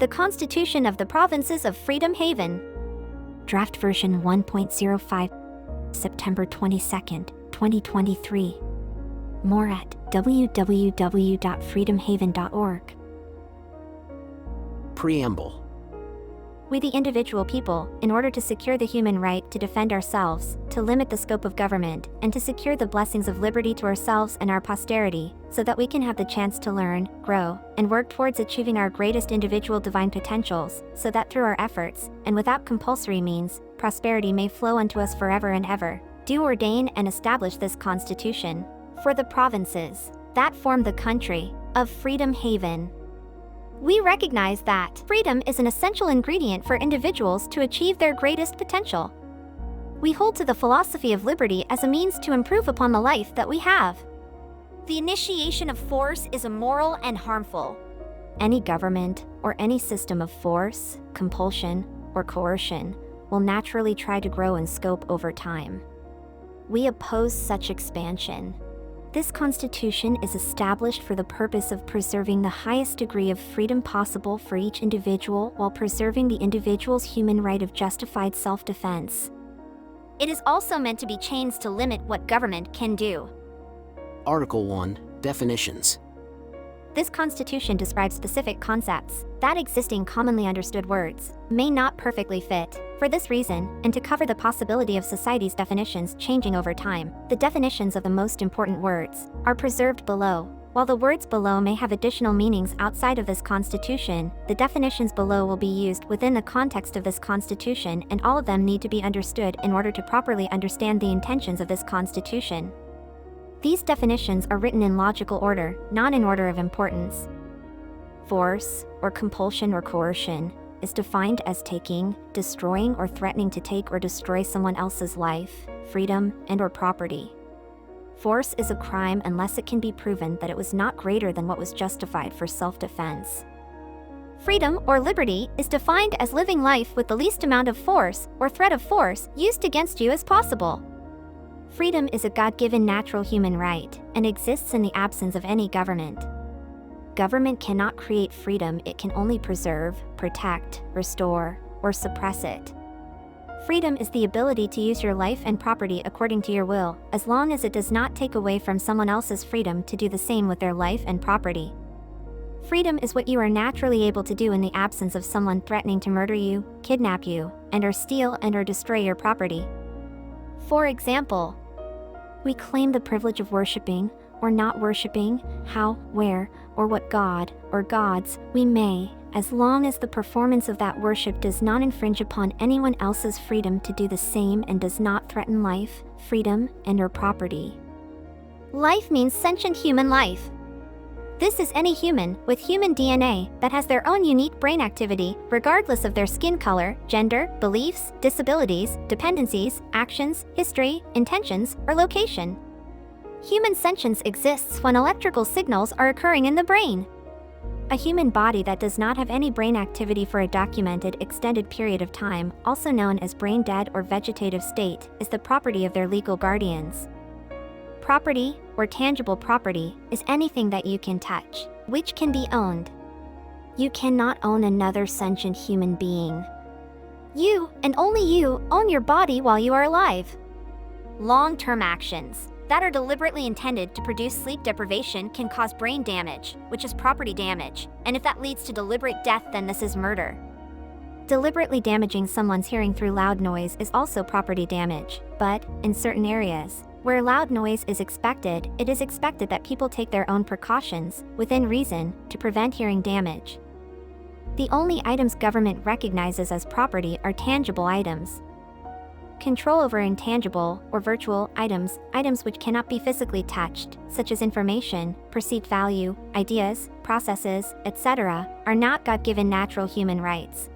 The Constitution of the Provinces of Freedom Haven. Draft version 1.05, September 22, 2023. More at www.freedomhaven.org. Preamble. We, the individual people, in order to secure the human right to defend ourselves, to limit the scope of government, and to secure the blessings of liberty to ourselves and our posterity, so that we can have the chance to learn, grow, and work towards achieving our greatest individual divine potentials, so that through our efforts, and without compulsory means, prosperity may flow unto us forever and ever, do ordain and establish this Constitution for the provinces that form the country of Freedom Haven. We recognize that freedom is an essential ingredient for individuals to achieve their greatest potential. We hold to the philosophy of liberty as a means to improve upon the life that we have. The initiation of force is immoral and harmful. Any government or any system of force, compulsion, or coercion will naturally try to grow in scope over time. We oppose such expansion. This Constitution is established for the purpose of preserving the highest degree of freedom possible for each individual while preserving the individual's human right of justified self-defense. It is also meant to be chains to limit what government can do. Article 1. Definitions. This Constitution describes specific concepts that existing commonly understood words may not perfectly fit. For this reason, and to cover the possibility of society's definitions changing over time, the definitions of the most important words are preserved below. While the words below may have additional meanings outside of this Constitution, the definitions below will be used within the context of this Constitution, and all of them need to be understood in order to properly understand the intentions of this Constitution. These definitions are written in logical order, not in order of importance. Force, or compulsion or coercion, is defined as taking, destroying, or threatening to take or destroy someone else's life, freedom, and/or property. Force is a crime unless it can be proven that it was not greater than what was justified for self-defense. Freedom or liberty is defined as living life with the least amount of force or threat of force used against you as possible. Freedom is a God-given natural human right and exists in the absence of any government. Government cannot create freedom, it can only preserve, protect, restore, or suppress it. Freedom is the ability to use your life and property according to your will, as long as it does not take away from someone else's freedom to do the same with their life and property. Freedom is what you are naturally able to do in the absence of someone threatening to murder you, kidnap you, and/or steal and/or destroy your property. For example, we claim the privilege of worshiping, or not worshiping, how, where, or what god, or gods, we may, as long as the performance of that worship does not infringe upon anyone else's freedom to do the same and does not threaten life, freedom, and/or property. Life means sentient human life. This is any human with human DNA that has their own unique brain activity, regardless of their skin color, gender, beliefs, disabilities, dependencies, actions, history, intentions, or location. Human sentience exists when electrical signals are occurring in the brain. A human body that does not have any brain activity for a documented extended period of time, also known as brain dead or vegetative state, is the property of their legal guardians. Property, or tangible property, is anything that you can touch, which can be owned. You cannot own another sentient human being. You, and only you, own your body while you are alive. Long-term actions that are deliberately intended to produce sleep deprivation can cause brain damage, which is property damage, and if that leads to deliberate death, then this is murder. Deliberately damaging someone's hearing through loud noise is also property damage, but, in certain areas, where loud noise is expected, it is expected that people take their own precautions, within reason, to prevent hearing damage. The only items government recognizes as property are tangible items. Control over intangible, or virtual, items which cannot be physically touched, such as information, perceived value, ideas, processes, etc., are not God-given natural human rights.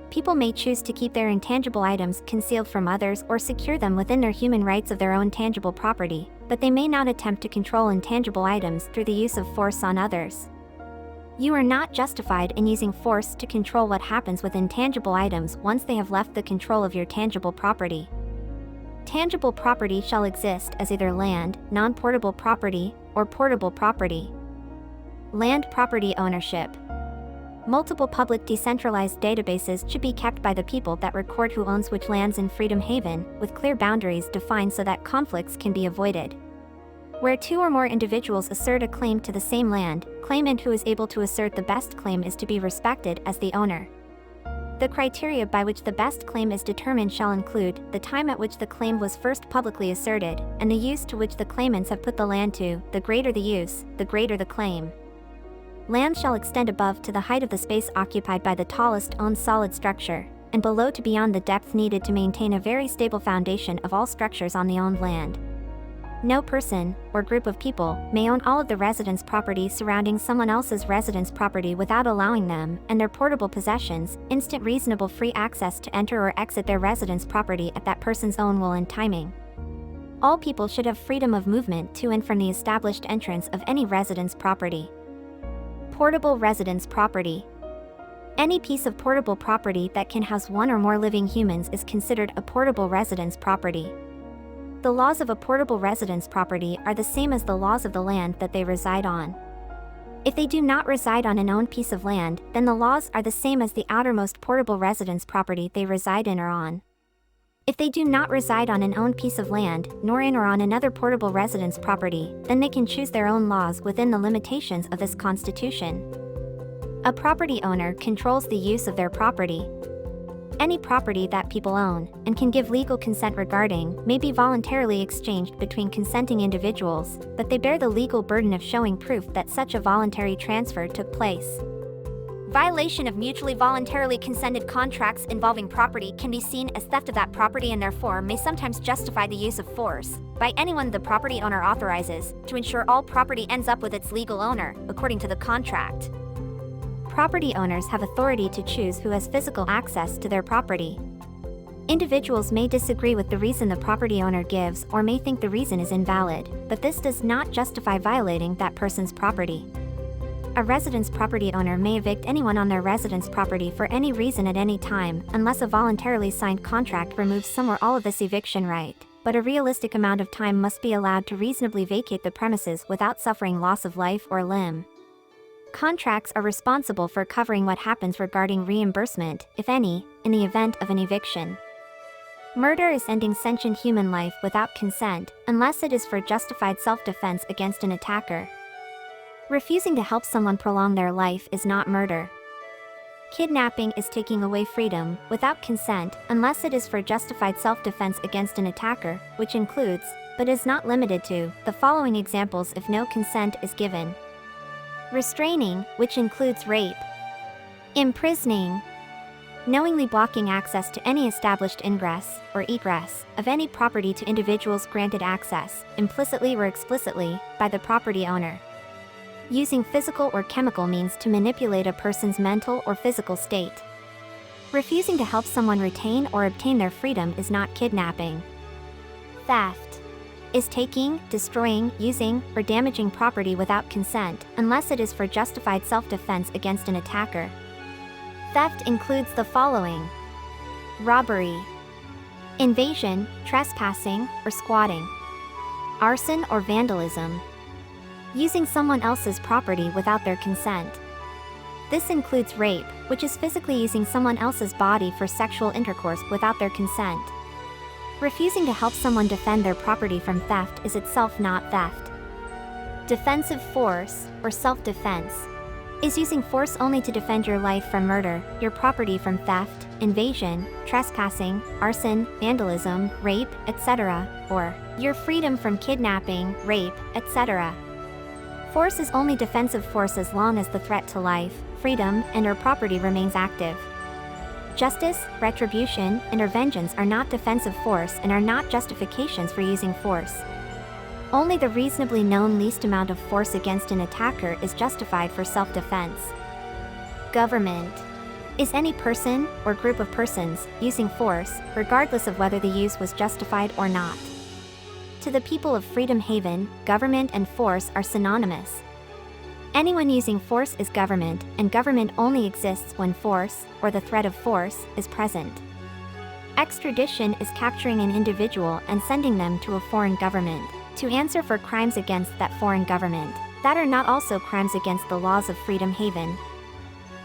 People may choose to keep their intangible items concealed from others or secure them within their human rights of their own tangible property, but they may not attempt to control intangible items through the use of force on others. You are not justified in using force to control what happens with intangible items once they have left the control of your tangible property. Tangible property shall exist as either land, non-portable property, or portable property. Land property ownership. Multiple public decentralized databases should be kept by the people that record who owns which lands in Freedom Haven, with clear boundaries defined so that conflicts can be avoided. Where two or more individuals assert a claim to the same land, claimant who is able to assert the best claim is to be respected as the owner. The criteria by which the best claim is determined shall include the time at which the claim was first publicly asserted, and the use to which the claimants have put the land to. The greater the use, the greater the claim. Land shall extend above to the height of the space occupied by the tallest owned solid structure, and below to beyond the depth needed to maintain a very stable foundation of all structures on the owned land. No person, or group of people, may own all of the residence property surrounding someone else's residence property without allowing them, and their portable possessions, instant reasonable free access to enter or exit their residence property at that person's own will and timing. All people should have freedom of movement to and from the established entrance of any residence property. Portable residence property. Any piece of portable property that can house one or more living humans is considered a portable residence property. The laws of a portable residence property are the same as the laws of the land that they reside on. If they do not reside on an owned piece of land, then the laws are the same as the outermost portable residence property they reside in or on. If they do not reside on an owned piece of land, nor in or on another portable residence property, then they can choose their own laws within the limitations of this Constitution. A property owner controls the use of their property. Any property that people own, and can give legal consent regarding, may be voluntarily exchanged between consenting individuals, but they bear the legal burden of showing proof that such a voluntary transfer took place. Violation of mutually voluntarily consented contracts involving property can be seen as theft of that property and therefore may sometimes justify the use of force by anyone the property owner authorizes to ensure all property ends up with its legal owner, according to the contract. Property owners have authority to choose who has physical access to their property. Individuals may disagree with the reason the property owner gives or may think the reason is invalid, but this does not justify violating that person's property. A residence property owner may evict anyone on their residence property for any reason at any time, unless a voluntarily signed contract removes some or all of this eviction right, but a realistic amount of time must be allowed to reasonably vacate the premises without suffering loss of life or limb. Contracts are responsible for covering what happens regarding reimbursement, if any, in the event of an eviction. Murder is ending sentient human life without consent, unless it is for justified self-defense against an attacker. Refusing to help someone prolong their life is not murder. Kidnapping is taking away freedom, without consent, unless it is for justified self-defense against an attacker, which includes, but is not limited to, the following examples if no consent is given. Restraining, which includes rape. Imprisoning. Knowingly blocking access to any established ingress, or egress, of any property to individuals granted access, implicitly or explicitly, by the property owner. Using physical or chemical means to manipulate a person's mental or physical state. Refusing to help someone retain or obtain their freedom is not kidnapping. Theft is taking, destroying, using, or damaging property without consent, unless it is for justified self-defense against an attacker. Theft includes the following: robbery, invasion, trespassing, or squatting, arson or vandalism, using someone else's property without their consent. This includes rape, which is physically using someone else's body for sexual intercourse without their consent. Refusing to help someone defend their property from theft is itself not theft. Defensive force, or self-defense, is using force only to defend your life from murder, your property from theft, invasion, trespassing, arson, vandalism, rape, etc., or your freedom from kidnapping, rape, etc. Force is only defensive force as long as the threat to life, freedom, and/or property remains active. Justice, retribution, and/or vengeance are not defensive force and are not justifications for using force. Only the reasonably known least amount of force against an attacker is justified for self-defense. Government is any person, or group of persons, using force, regardless of whether the use was justified or not. To the people of Freedom Haven, government and force are synonymous. Anyone using force is government, and government only exists when force, or the threat of force, is present. Extradition is capturing an individual and sending them to a foreign government to answer for crimes against that foreign government that are not also crimes against the laws of Freedom Haven.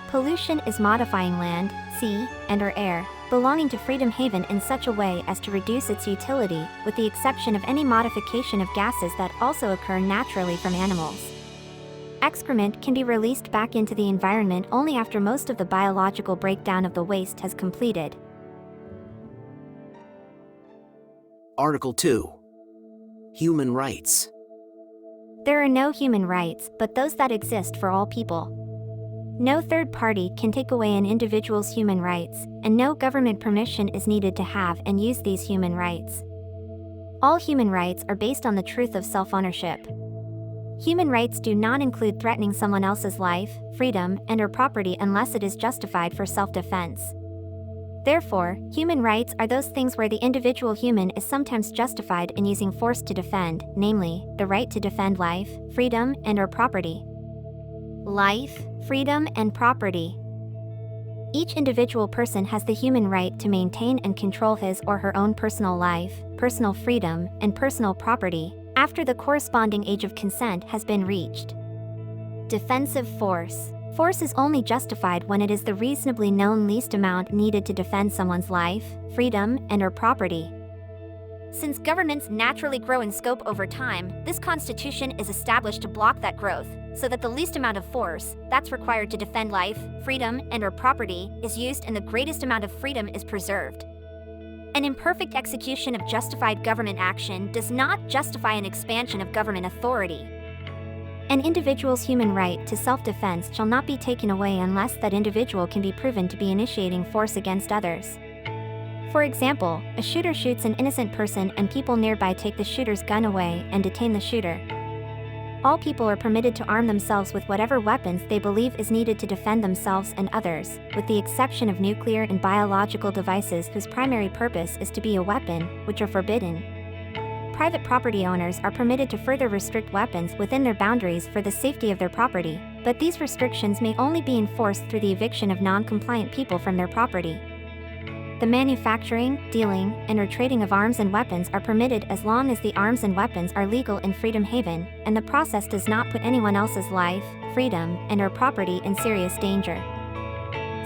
Pollution is modifying land, sea, and/or air belonging to Freedom Haven in such a way as to reduce its utility, with the exception of any modification of gases that also occur naturally from animals. Excrement can be released back into the environment only after most of the biological breakdown of the waste has completed. Article 2. Human rights. There are no human rights but those that exist for all people. No third party can take away an individual's human rights, and no government permission is needed to have and use these human rights. All human rights are based on the truth of self-ownership. Human rights do not include threatening someone else's life, freedom, and/or property unless it is justified for self-defense. Therefore, human rights are those things where the individual human is sometimes justified in using force to defend, namely, the right to defend life, freedom, and/or property. Life, freedom, and property. Each individual person has the human right to maintain and control his or her own personal life, personal freedom, and personal property, after the corresponding age of consent has been reached. Defensive force. Force is only justified when it is the reasonably known least amount needed to defend someone's life, freedom, and/or property. Since governments naturally grow in scope over time, this Constitution is established to block that growth, so that the least amount of force that's required to defend life, freedom, and/or property is used and the greatest amount of freedom is preserved. An imperfect execution of justified government action does not justify an expansion of government authority. An individual's human right to self-defense shall not be taken away unless that individual can be proven to be initiating force against others. For example, a shooter shoots an innocent person and people nearby take the shooter's gun away and detain the shooter. All people are permitted to arm themselves with whatever weapons they believe is needed to defend themselves and others, with the exception of nuclear and biological devices whose primary purpose is to be a weapon, which are forbidden. Private property owners are permitted to further restrict weapons within their boundaries for the safety of their property, but these restrictions may only be enforced through the eviction of non-compliant people from their property. The manufacturing, dealing, and/or trading of arms and weapons are permitted as long as the arms and weapons are legal in Freedom Haven, and the process does not put anyone else's life, freedom, and/or property in serious danger.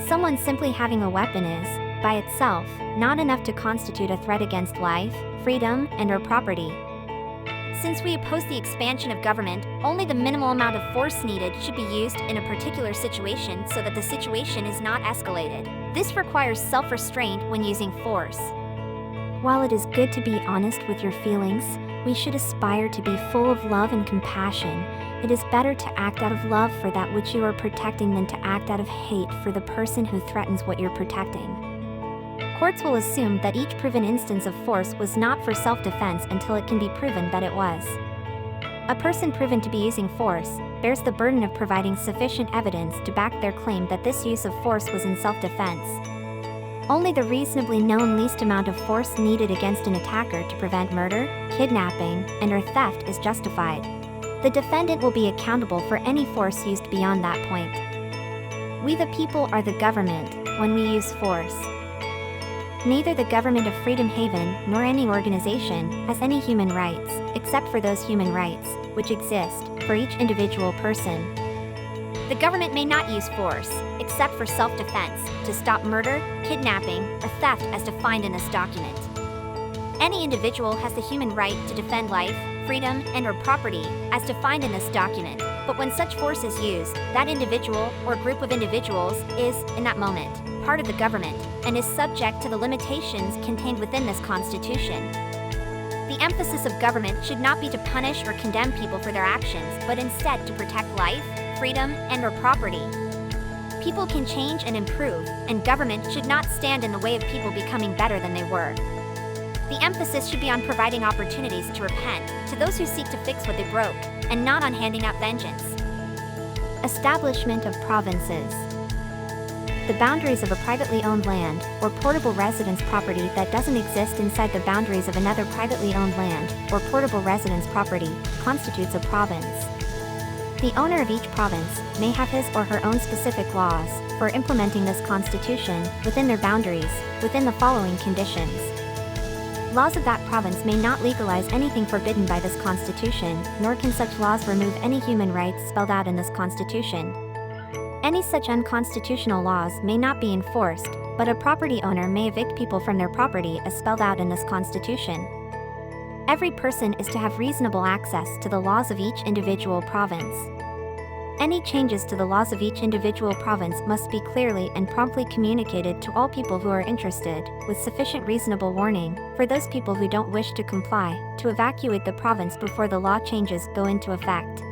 Someone simply having a weapon is, by itself, not enough to constitute a threat against life, freedom, and/or property. Since we oppose the expansion of government, only the minimal amount of force needed should be used in a particular situation so that the situation is not escalated. This requires self-restraint when using force. While it is good to be honest with your feelings, we should aspire to be full of love and compassion. It is better to act out of love for that which you are protecting than to act out of hate for the person who threatens what you're protecting. Courts will assume that each proven instance of force was not for self-defense until it can be proven that it was. A person proven to be using force bears the burden of providing sufficient evidence to back their claim that this use of force was in self-defense. Only the reasonably known least amount of force needed against an attacker to prevent murder, kidnapping, and/or theft is justified. The defendant will be accountable for any force used beyond that point. We the people are the government when we use force. Neither the government of Freedom Haven nor any organization has any human rights, except for those human rights, which exist for each individual person. The government may not use force, except for self-defense, to stop murder, kidnapping, or theft as defined in this document. Any individual has the human right to defend life, freedom, and/or property, as defined in this document, but when such force is used, that individual or group of individuals is, in that moment, part of the government, and is subject to the limitations contained within this Constitution. The emphasis of government should not be to punish or condemn people for their actions, but instead to protect life, freedom, and/or property. People can change and improve, and government should not stand in the way of people becoming better than they were. The emphasis should be on providing opportunities to repent to those who seek to fix what they broke, and not on handing out vengeance. Establishment of provinces. The boundaries of a privately owned land, or portable residence property that doesn't exist inside the boundaries of another privately owned land, or portable residence property, constitutes a province. The owner of each province may have his or her own specific laws for implementing this Constitution within their boundaries, within the following conditions. Laws of that province may not legalize anything forbidden by this Constitution, nor can such laws remove any human rights spelled out in this Constitution. Any such unconstitutional laws may not be enforced, but a property owner may evict people from their property as spelled out in this Constitution. Every person is to have reasonable access to the laws of each individual province. Any changes to the laws of each individual province must be clearly and promptly communicated to all people who are interested, with sufficient reasonable warning, for those people who don't wish to comply, to evacuate the province before the law changes go into effect.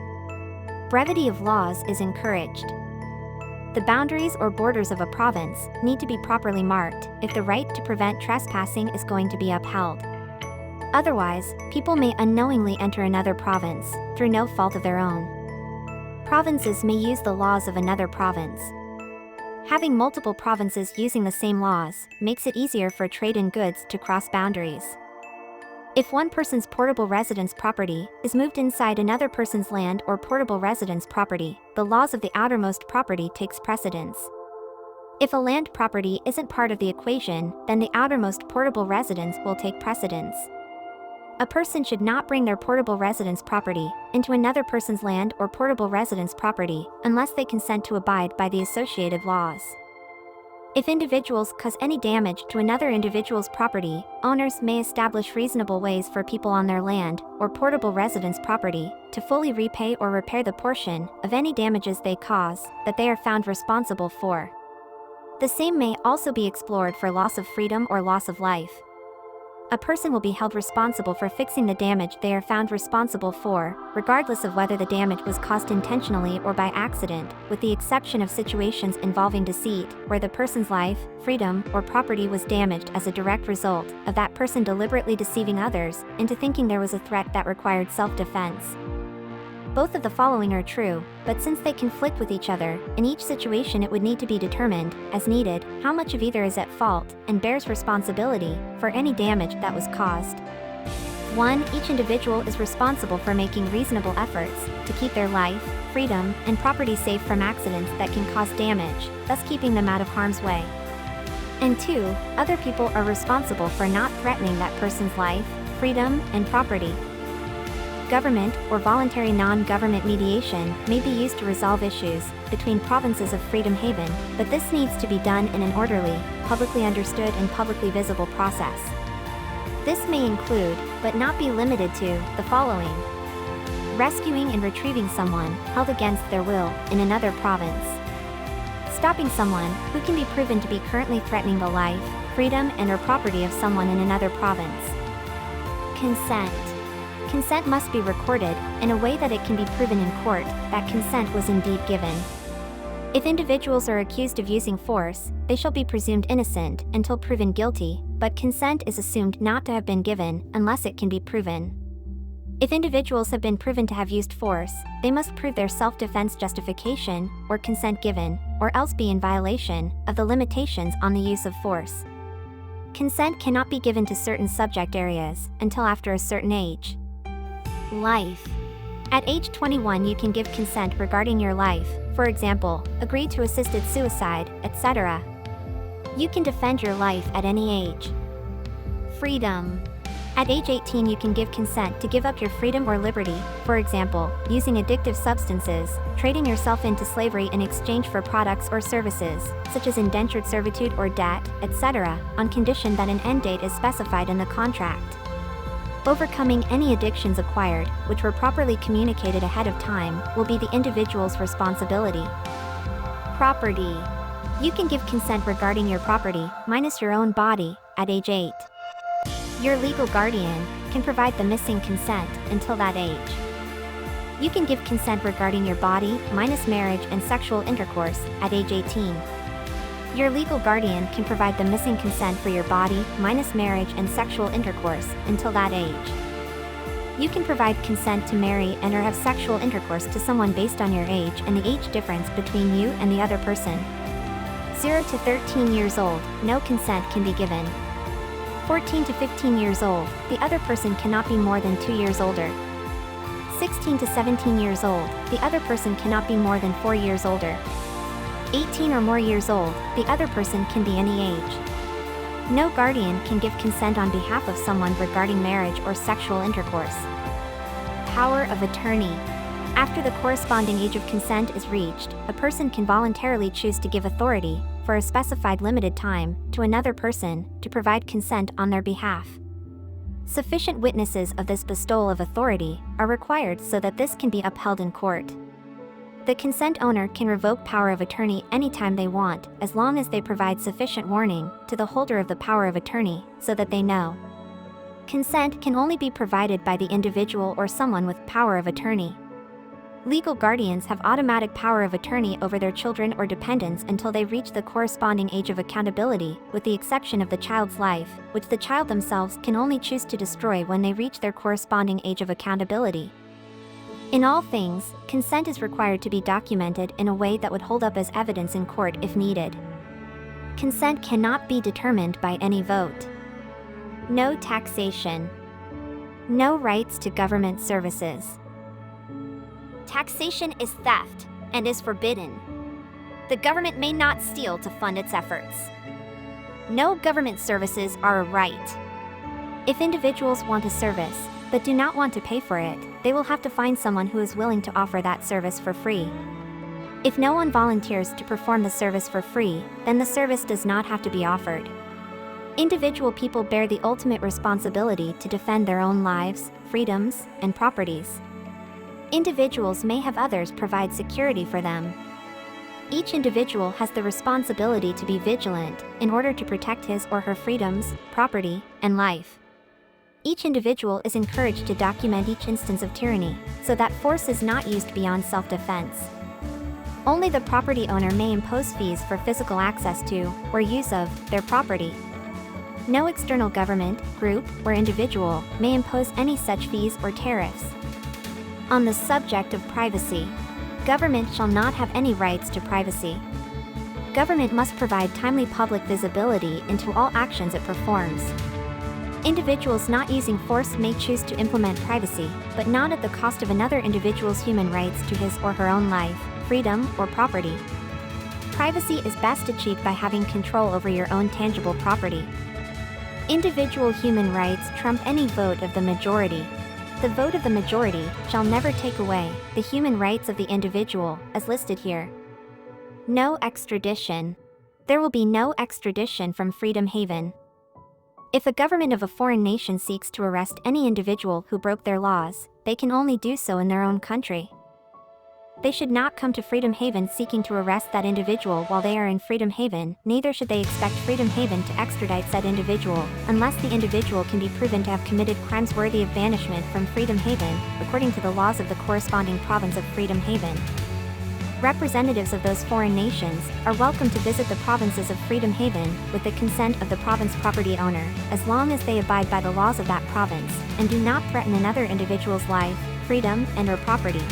Brevity of laws is encouraged. The boundaries or borders of a province need to be properly marked if the right to prevent trespassing is going to be upheld. Otherwise, people may unknowingly enter another province, through no fault of their own. Provinces may use the laws of another province. Having multiple provinces using the same laws makes it easier for trade in goods to cross boundaries. If one person's portable residence property is moved inside another person's land or portable residence property, the laws of the outermost property takes precedence. If a land property isn't part of the equation, then the outermost portable residence will take precedence. A person should not bring their portable residence property into another person's land or portable residence property unless they consent to abide by the associative laws. If individuals cause any damage to another individual's property, owners may establish reasonable ways for people on their land or portable residence property to fully repay or repair the portion of any damages they cause that they are found responsible for. The same may also be explored for loss of freedom or loss of life. A person will be held responsible for fixing the damage they are found responsible for, regardless of whether the damage was caused intentionally or by accident, with the exception of situations involving deceit, where the person's life, freedom, or property was damaged as a direct result of that person deliberately deceiving others into thinking there was a threat that required self-defense. Both of the following are true, but since they conflict with each other, in each situation it would need to be determined, as needed, how much of either is at fault and bears responsibility for any damage that was caused. 1. Each individual is responsible for making reasonable efforts to keep their life, freedom, and property safe from accidents that can cause damage, thus keeping them out of harm's way. And 2. Other people are responsible for not threatening that person's life, freedom, and property. Government or voluntary non-government mediation may be used to resolve issues between provinces of Freedom Haven, but this needs to be done in an orderly, publicly understood and publicly visible process. This may include, but not be limited to, the following: rescuing and retrieving someone held against their will in another province, stopping someone who can be proven to be currently threatening the life, freedom and/or property of someone in another province. Consent. Consent must be recorded in a way that it can be proven in court that consent was indeed given. If individuals are accused of using force, they shall be presumed innocent until proven guilty, but consent is assumed not to have been given unless it can be proven. If individuals have been proven to have used force, they must prove their self-defense justification or consent given, or else be in violation of the limitations on the use of force. Consent cannot be given to certain subject areas until after a certain age. Life. At age 21 you can give consent regarding your life, for example, agree to assisted suicide, etc. You can defend your life at any age. Freedom. At age 18 you can give consent to give up your freedom or liberty, for example, using addictive substances, trading yourself into slavery in exchange for products or services, such as indentured servitude or debt, etc., on condition that an end date is specified in the contract. Overcoming any addictions acquired, which were properly communicated ahead of time, will be the individual's responsibility. Property. You can give consent regarding your property, minus your own body, at age 8. Your legal guardian can provide the missing consent until that age. You can give consent regarding your body, minus marriage and sexual intercourse, at age 18. Your legal guardian can provide the missing consent for your body, minus marriage and sexual intercourse, until that age. You can provide consent to marry and/or have sexual intercourse to someone based on your age and the age difference between you and the other person. 0 to 13 years old, no consent can be given. 14 to 15 years old, the other person cannot be more than 2 years older. 16 to 17 years old, the other person cannot be more than 4 years older. 18 or more years old, the other person can be any age. No guardian can give consent on behalf of someone regarding marriage or sexual intercourse. Power of attorney. After the corresponding age of consent is reached, a person can voluntarily choose to give authority, for a specified limited time, to another person to provide consent on their behalf. Sufficient witnesses of this bestowal of authority are required so that this can be upheld in court. The consent owner can revoke power of attorney anytime they want, as long as they provide sufficient warning to the holder of the power of attorney so that they know. Consent can only be provided by the individual or someone with power of attorney. Legal guardians have automatic power of attorney over their children or dependents until they reach the corresponding age of accountability, with the exception of the child's life, which the child themselves can only choose to destroy when they reach their corresponding age of accountability. In all things, consent is required to be documented in a way that would hold up as evidence in court if needed. Consent cannot be determined by any vote. No taxation. No rights to government services. Taxation is theft and is forbidden. The government may not steal to fund its efforts. No government services are a right. If individuals want a service, but do not want to pay for it, they will have to find someone who is willing to offer that service for free. If no one volunteers to perform the service for free, then the service does not have to be offered. Individual people bear the ultimate responsibility to defend their own lives, freedoms, and properties. Individuals may have others provide security for them. Each individual has the responsibility to be vigilant in order to protect his or her freedoms, property, and life. Each individual is encouraged to document each instance of tyranny, so that force is not used beyond self-defense. Only the property owner may impose fees for physical access to, or use of, their property. No external government, group, or individual may impose any such fees or tariffs. On the subject of privacy, government shall not have any rights to privacy. Government must provide timely public visibility into all actions it performs. Individuals not using force may choose to implement privacy, but not at the cost of another individual's human rights to his or her own life, freedom, or property. Privacy is best achieved by having control over your own tangible property. Individual human rights trump any vote of the majority. The vote of the majority shall never take away the human rights of the individual, as listed here. No extradition. There will be no extradition from Freedom Haven. If a government of a foreign nation seeks to arrest any individual who broke their laws, they can only do so in their own country. They should not come to Freedom Haven seeking to arrest that individual while they are in Freedom Haven, neither should they expect Freedom Haven to extradite said individual, unless the individual can be proven to have committed crimes worthy of banishment from Freedom Haven, according to the laws of the corresponding province of Freedom Haven. Representatives of those foreign nations are welcome to visit the provinces of Freedom Haven with the consent of the province property owner, as long as they abide by the laws of that province, and do not threaten another individual's life, freedom, and/or property.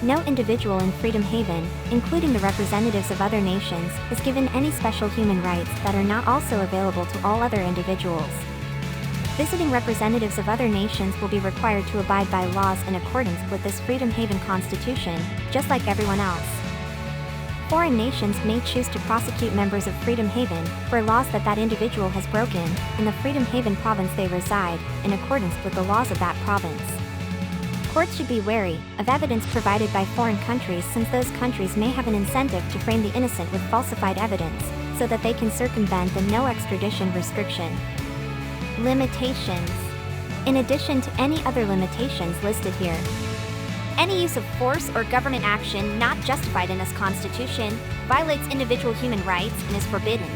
No individual in Freedom Haven, including the representatives of other nations, is given any special human rights that are not also available to all other individuals. Visiting representatives of other nations will be required to abide by laws in accordance with this Freedom Haven Constitution, just like everyone else. Foreign nations may choose to prosecute members of Freedom Haven for laws that individual has broken in the Freedom Haven province they reside, in accordance with the laws of that province. Courts should be wary of evidence provided by foreign countries, since those countries may have an incentive to frame the innocent with falsified evidence, so that they can circumvent the no extradition restriction. Limitations. In addition to any other limitations listed here, any use of force or government action not justified in this Constitution violates individual human rights and is forbidden.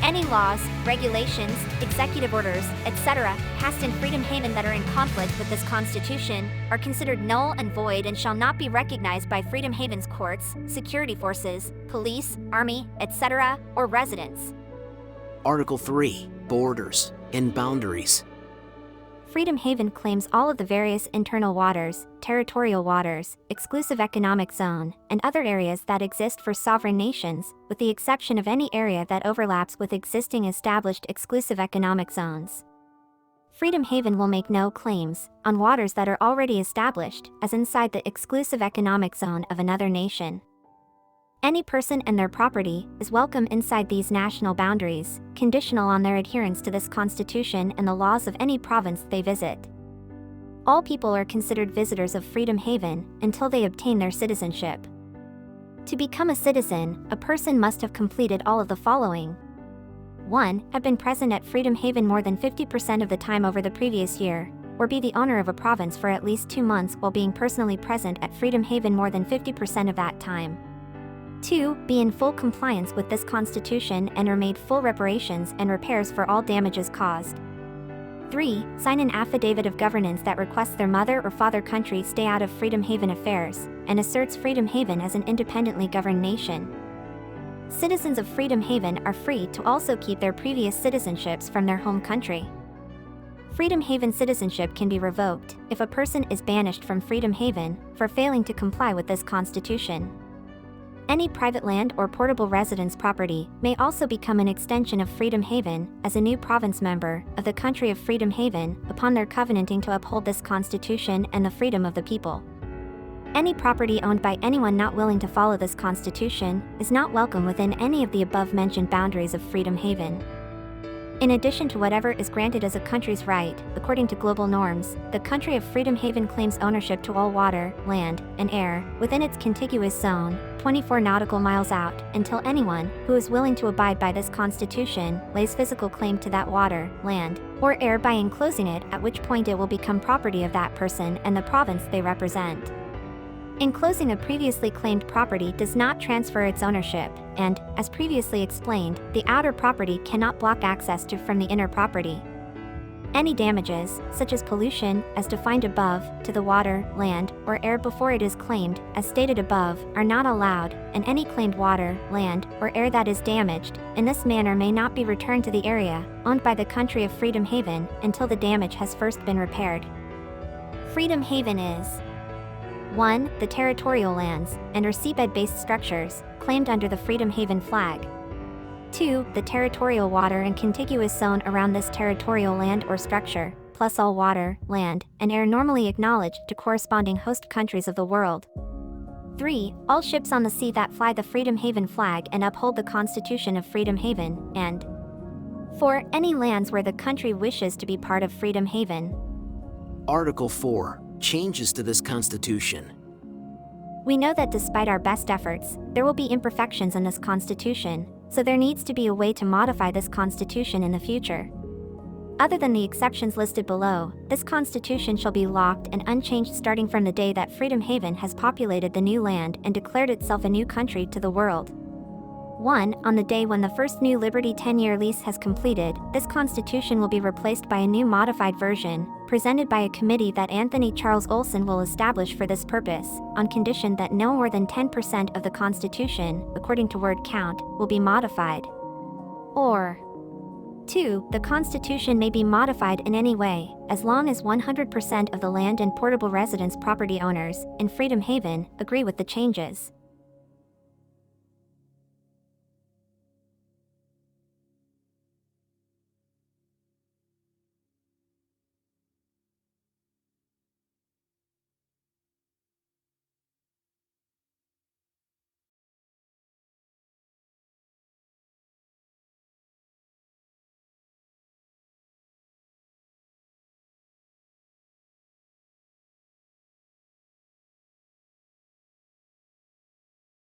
Any laws, regulations, executive orders, etc., passed in Freedom Haven that are in conflict with this Constitution are considered null and void and shall not be recognized by Freedom Haven's courts, security forces, police, army, etc., or residents. Article 3. Borders and boundaries. Freedom Haven claims all of the various internal waters, territorial waters, exclusive economic zone, and other areas that exist for sovereign nations, with the exception of any area that overlaps with existing established exclusive economic zones. Freedom Haven will make no claims on waters that are already established as inside the exclusive economic zone of another nation. Any person and their property is welcome inside these national boundaries, conditional on their adherence to this Constitution and the laws of any province they visit. All people are considered visitors of Freedom Haven until they obtain their citizenship. To become a citizen, a person must have completed all of the following. 1. Have been present at Freedom Haven more than 50% of the time over the previous year, or be the owner of a province for at least 2 months while being personally present at Freedom Haven more than 50% of that time. 2. Be in full compliance with this Constitution and are made full reparations and repairs for all damages caused. 3. Sign an affidavit of governance that requests their mother or father country stay out of Freedom Haven affairs, and asserts Freedom Haven as an independently governed nation. Citizens of Freedom Haven are free to also keep their previous citizenships from their home country. Freedom Haven citizenship can be revoked if a person is banished from Freedom Haven for failing to comply with this Constitution. Any private land or portable residence property may also become an extension of Freedom Haven as a new province member of the country of Freedom Haven upon their covenanting to uphold this Constitution and the freedom of the people. Any property owned by anyone not willing to follow this Constitution is not welcome within any of the above-mentioned boundaries of Freedom Haven. In addition to whatever is granted as a country's right, according to global norms, the country of Freedom Haven claims ownership to all water, land, and air within its contiguous zone, 24 nautical miles out, until anyone who is willing to abide by this Constitution lays physical claim to that water, land, or air by enclosing it, at which point it will become property of that person and the province they represent. Enclosing a previously claimed property does not transfer its ownership, and, as previously explained, the outer property cannot block access to from the inner property. Any damages, such as pollution, as defined above, to the water, land, or air before it is claimed, as stated above, are not allowed, and any claimed water, land, or air that is damaged, in this manner may not be returned to the area owned by the country of Freedom Haven until the damage has first been repaired. Freedom Haven is 1. The territorial lands, and or seabed-based structures, claimed under the Freedom Haven flag. 2. The territorial water and contiguous zone around this territorial land or structure, plus all water, land, and air normally acknowledged to corresponding host countries of the world. 3. All ships on the sea that fly the Freedom Haven flag and uphold the Constitution of Freedom Haven, and 4. Any lands where the country wishes to be part of Freedom Haven. Article 4. Changes to this Constitution. We know that despite our best efforts, there will be imperfections in this Constitution, so there needs to be a way to modify this Constitution in the future. Other than the exceptions listed below, this Constitution shall be locked and unchanged starting from the day that Freedom Haven has populated the new land and declared itself a new country to the world. 1. On the day when the first New Liberty 10-year lease has completed, this Constitution will be replaced by a new modified version, presented by a committee that Anthony Charles Olson will establish for this purpose, on condition that no more than 10% of the Constitution, according to word count, will be modified. Or 2. The Constitution may be modified in any way, as long as 100% of the land and portable residence property owners in Freedom Haven agree with the changes.